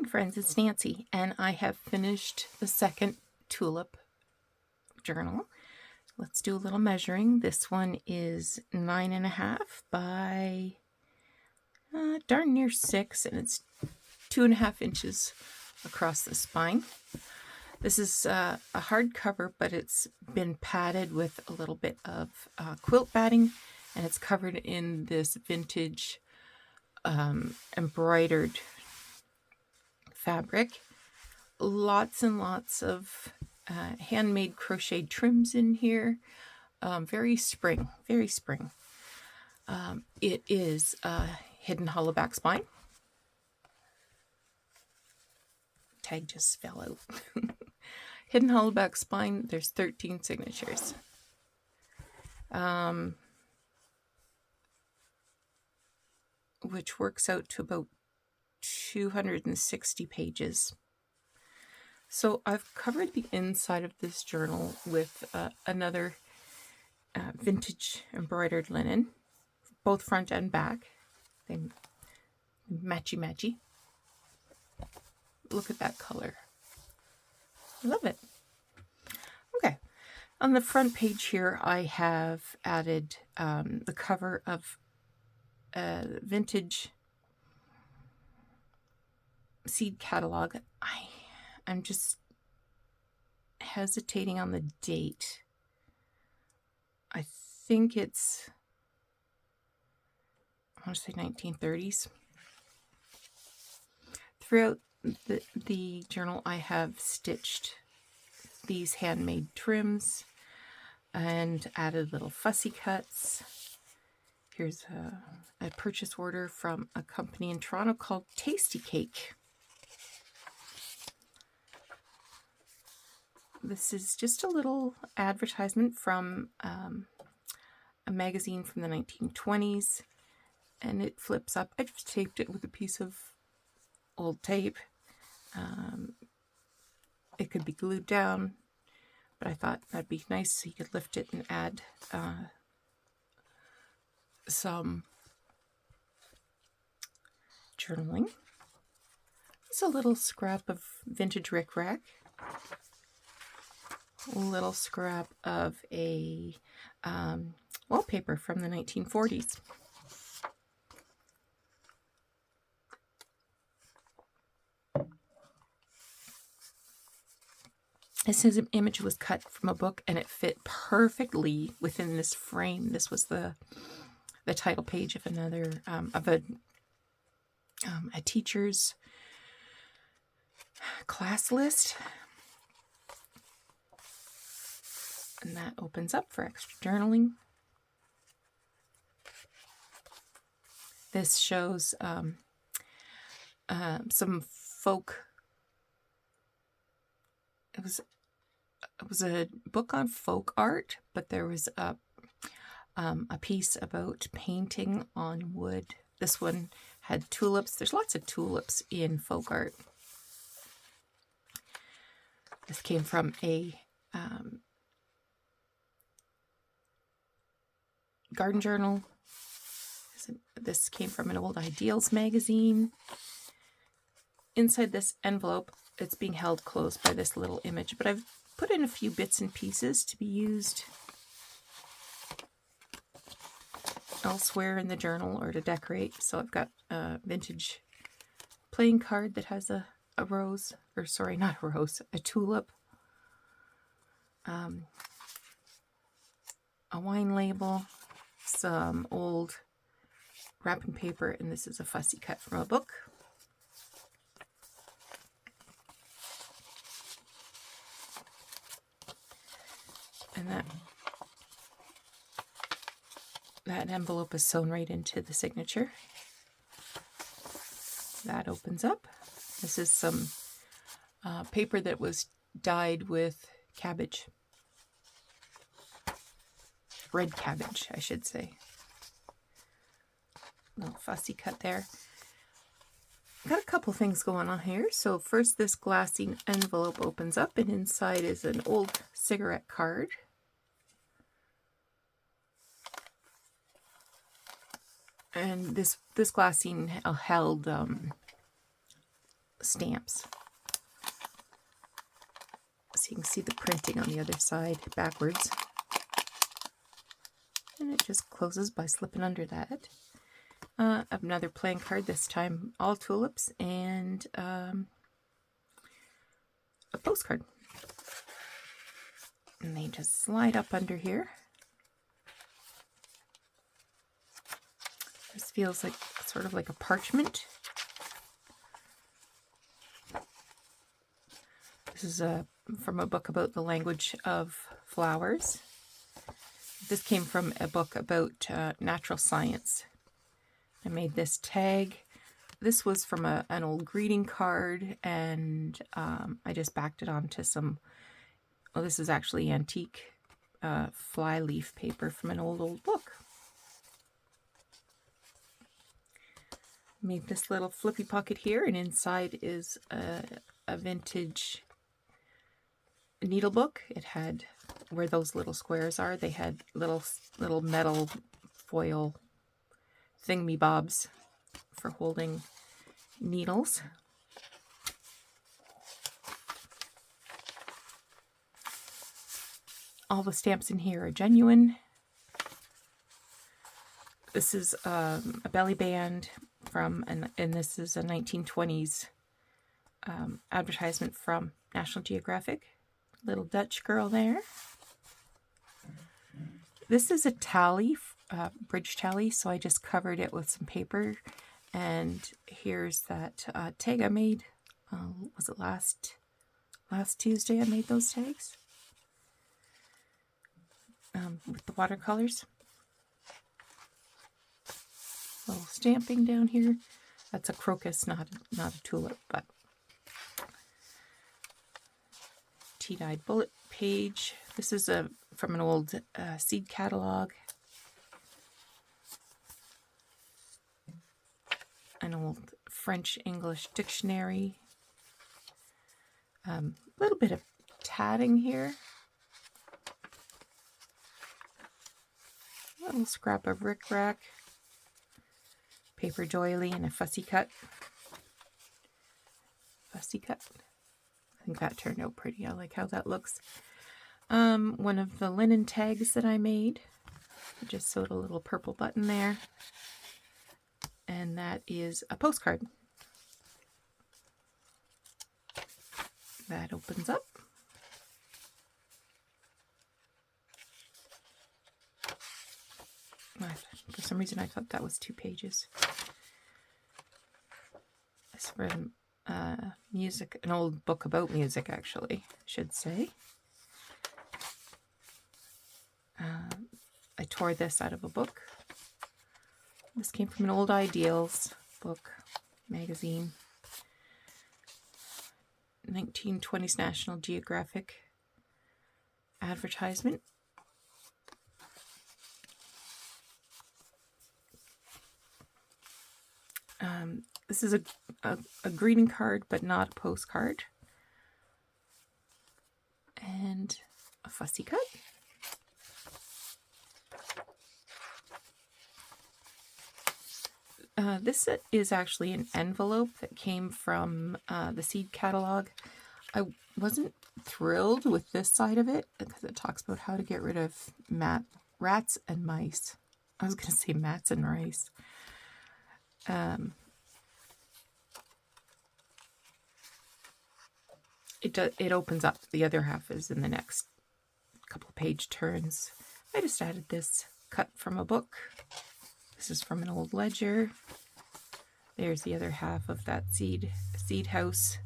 morning, friends. It's Nancy, and I have finished the second tulip journal. Let's do a little measuring. This one is 9.5 by darn near 6, and it's 2.5 inches across the spine. This is a hardcover, but it's been padded with a little bit of quilt batting, and it's covered in this vintage embroidered fabric. Lots and lots of handmade crocheted trims in here. Very spring, very spring. It is a hidden hollow back spine. Tag just fell out. Hidden hollow back spine. There's 13 signatures. Which works out to about 260 pages. So I've covered the inside of this journal with another vintage embroidered linen, both front and back. They matchy. Look at that color. I love it. Okay. On the front page here, I have added the cover of a vintage seed catalog. I'm just hesitating on the date. I think it's, I want to say 1930s. Throughout the journal, I have stitched these handmade trims and added little fussy cuts. Here's a purchase order from a company in Toronto called Tasty Cake. This is just a little advertisement from a magazine from the 1920s, and it flips up. I just taped it with a piece of old tape. It could be glued down, but I thought that'd be nice so you could lift it and add some journaling. It's a little scrap of vintage rickrack. A little scrap of a wallpaper from the 1940s. This image was cut from a book, and it fit perfectly within this frame. This was the title page of another a teacher's class list. And that opens up for extra journaling. This shows some folk. It was a book on folk art, but there was a piece about painting on wood. This one had tulips. There's lots of tulips in folk art. This came from a garden journal. This came from an old Ideals magazine. Inside this envelope, it's being held closed by this little image, but I've put in a few bits and pieces to be used elsewhere in the journal or to decorate. So I've got a vintage playing card that has a rose, or sorry, not a rose, a tulip. A wine label, some old wrapping paper, and this is a fussy cut from a book. And that envelope is sewn right into the signature. That opens up. This is some paper that was dyed with cabbage. Red cabbage, I should say. Little fussy cut there. Got a couple things going on here. So first, this glassine envelope opens up, and inside is an old cigarette card. And this glassine held stamps. So you can see the printing on the other side backwards. And it just closes by slipping under that. Another playing card, this time all tulips, and a postcard. And they just slide up under here. This feels like sort of like a parchment. This is from a book about the language of flowers. This came from a book about natural science. I made this tag. This was from an old greeting card, and I just backed it onto some, oh, this is actually antique fly leaf paper from an old book. Made this little flippy pocket here, and inside is a vintage needle book. It had, where those little squares are, they had little metal foil thingamybobs for holding needles. All the stamps in here are genuine. This is a belly band from, and this is a 1920s advertisement from National Geographic. Little Dutch girl there. This is a tally, bridge tally, so I just covered it with some paper. And here's that tag I made. Was it last Tuesday I made those tags? With the watercolors. Little stamping down here. That's a crocus, not a tulip, but tea-dyed bullet page. This is from an old seed catalog. An old French-English dictionary. A little bit of tatting here. A little scrap of rickrack. Paper doily and a fussy cut. Fussy cut. I think that turned out pretty. I like how that looks. One of the linen tags that I made. I just sewed a little purple button there. And that is a postcard. That opens up. For some reason I thought that was 2 pages. It's from music, an old book about music, actually, I should say. I tore this out of a book. This came from an old Ideals book, magazine. 1920s National Geographic advertisement. This is a greeting card, but not a postcard. And a fussy cut. This is actually an envelope that came from the seed catalog. I wasn't thrilled with this side of it because it talks about how to get rid of rats and mice. I was going to say mats and rice. It opens up. The other half is in the next couple of page turns. I just added this cut from a book. This is from an old ledger. There's the other half of that seed house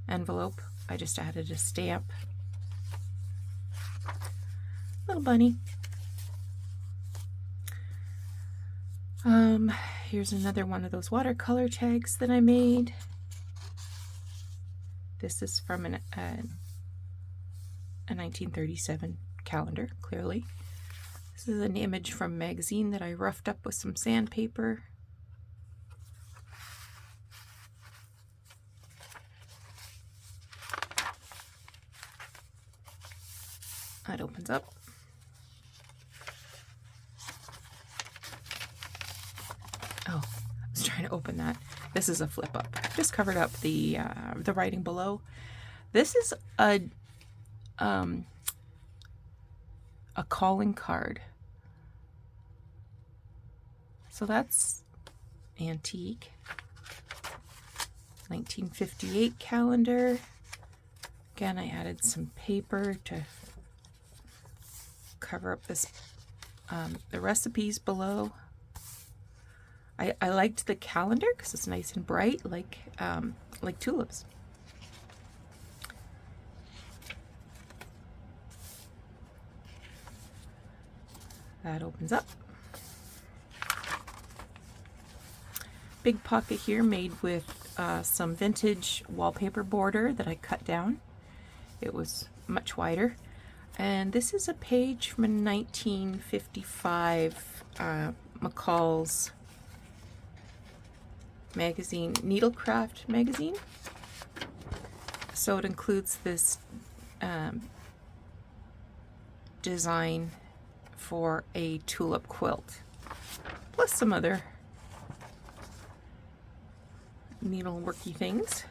envelope. I just added a stamp. Little bunny. Here's another one of those watercolor tags that I made. This is from a 1937 calendar, clearly. This is an image from a magazine that I roughed up with some sandpaper. That opens up. Oh, I was trying to open that. This is a flip up. Just covered up the writing below. This is a calling card. So that's antique. 1958 calendar. Again, I added some paper to cover up this the recipes below. I liked the calendar because it's nice and bright, like tulips. That opens up. Big pocket here made with some vintage wallpaper border that I cut down. It was much wider. And this is a page from a 1955 McCall's magazine, Needlecraft magazine. So it includes this design for a tulip quilt, plus some other needleworky things.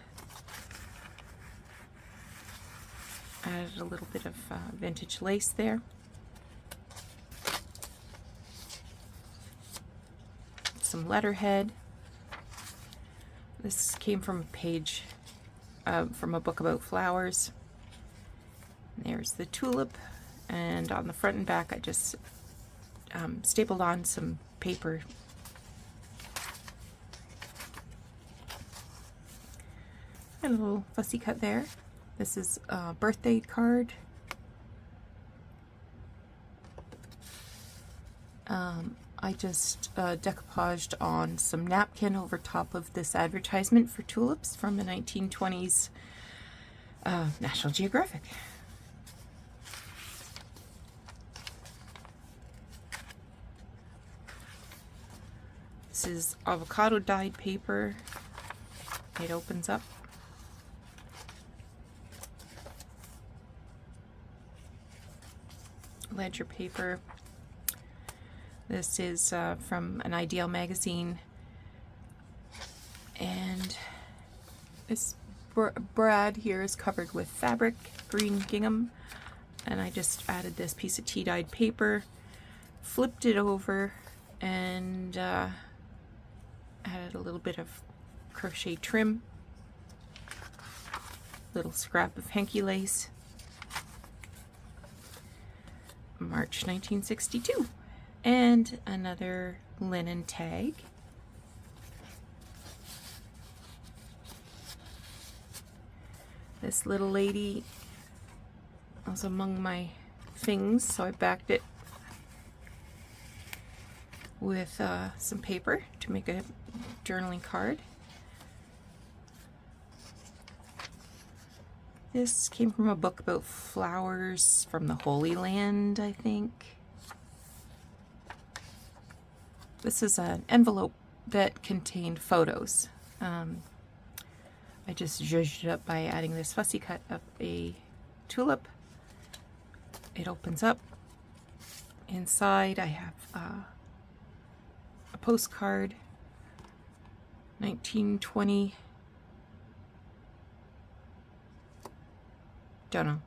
Added a little bit of vintage lace there. Some letterhead. This came from a page from a book about flowers. There's the tulip, and on the front and back I just stapled on some paper. A little fussy cut there. This is a birthday card. I just decoupaged on some napkin over top of this advertisement for tulips from the 1920s National Geographic. This is avocado dyed paper. It opens up. Ledger paper. This is from an Ideal magazine, and this brad here is covered with fabric, green gingham, and I just added this piece of tea-dyed paper, flipped it over, and added a little bit of crochet trim, little scrap of hanky lace. March 1962. And another linen tag. This little lady was among my things, so I backed it with some paper to make a journaling card. This came from a book about flowers from the Holy Land, I think. This is an envelope that contained photos. I just zhuzhed it up by adding this fussy cut of a tulip. It opens up. Inside I have a postcard, 1920. Don't know.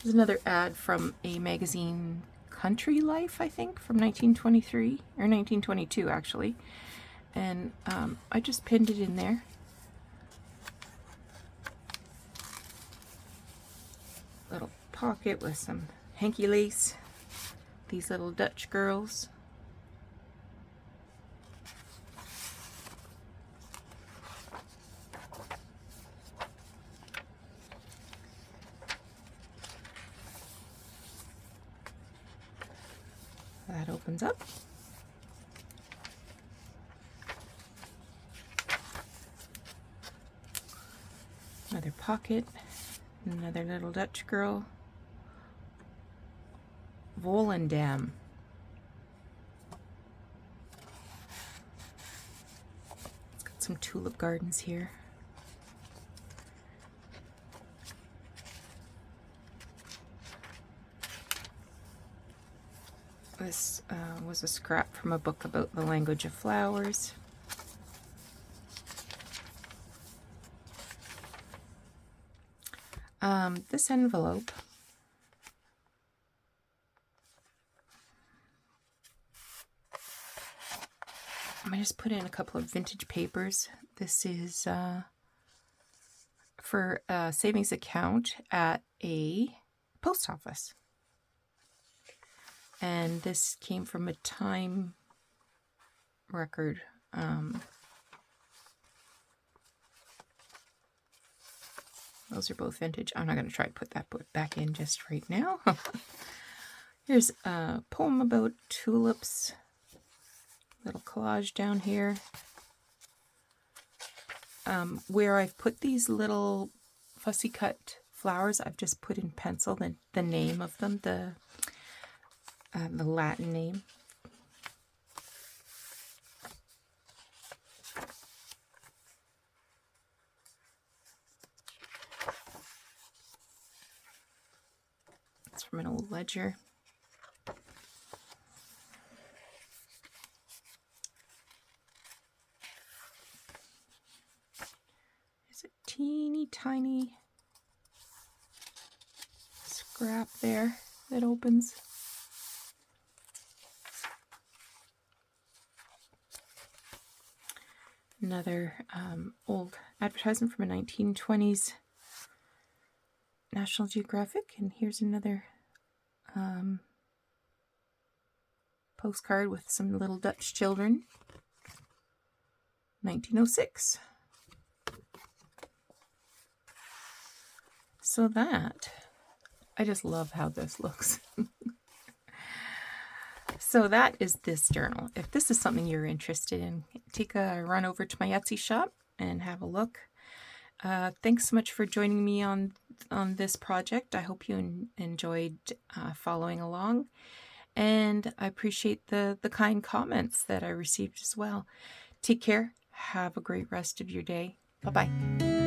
There's another ad from a magazine, Country Life, I think, from 1923, or 1922 actually. And I just pinned it in there. Little pocket with some hanky lace. These little Dutch girls. That opens up. Another pocket, another little Dutch girl. Volendam. It's got some tulip gardens here. This was a scrap from a book about the language of flowers. This envelope, I just put in a couple of vintage papers. This is for a savings account at a post office. And this came from a time record. Those are both vintage. I'm not going to try to put that back in just right now. Here's a poem about tulips. Little collage down here. Where I've put these little fussy cut flowers, I've just put in pencil the name of them, the Latin name. It's from an old ledger. There's a teeny tiny scrap there that opens. Another old advertisement from a 1920s National Geographic, and here's another postcard with some little Dutch children, 1906. So that, I just love how this looks. So that is this journal. If this is something you're interested in, take a run over to my Etsy shop and have a look. Thanks so much for joining me on this project. I hope you enjoyed following along, and I appreciate the kind comments that I received as well. Take care. Have a great rest of your day. Bye-bye.